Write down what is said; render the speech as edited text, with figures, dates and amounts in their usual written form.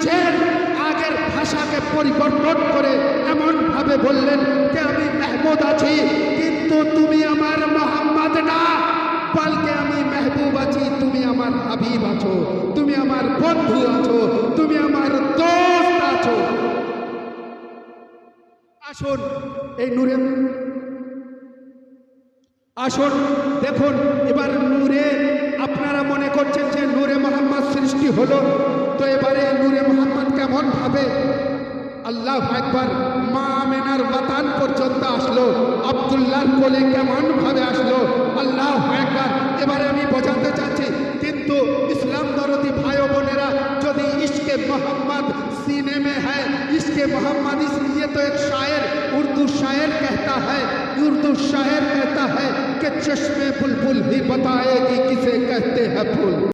নিজের আগের ভাষাকে পরিবর্তন করে এমনভাবে বললেন যে আমি মেহমুদ আছি, কিন্তু তুমি আমার মোহাম্মদ না, বলকে আমি মেহবুব আছি, তুমি আমার হাবিব আছো, তুমি আমার বন্ধু আছো, তুমি আমার দোস্ত আছো। আসুন এই নূরে আসুন দেখুন, এবার নূরে আপনারা মনে করছেন যে নূরে মোহাম্মদ সৃষ্টি হলো, তো এবারে নূরে মোহাম্মদ কেমন ভাবে আল্লাহ একবার মা আমেনার বাতান পর্যন্ত আসলো, আব্দুল্লাহর কোলে কেমন ভাবে আসলো, আল্লাহ একবার। এবারে আমি বোঝাতে চাচ্ছি, কিন্তু ইসলাম দরদি ভাই বোনেরা, যদি इश्क़े मोहम्मद सीने में है, इश्क़े मोहम्मद इसलिए तो एक शायर, उर्दू शायर कहता है कि चश्मे बुलबुल ही बताएगी किसे कहते हैं फूल।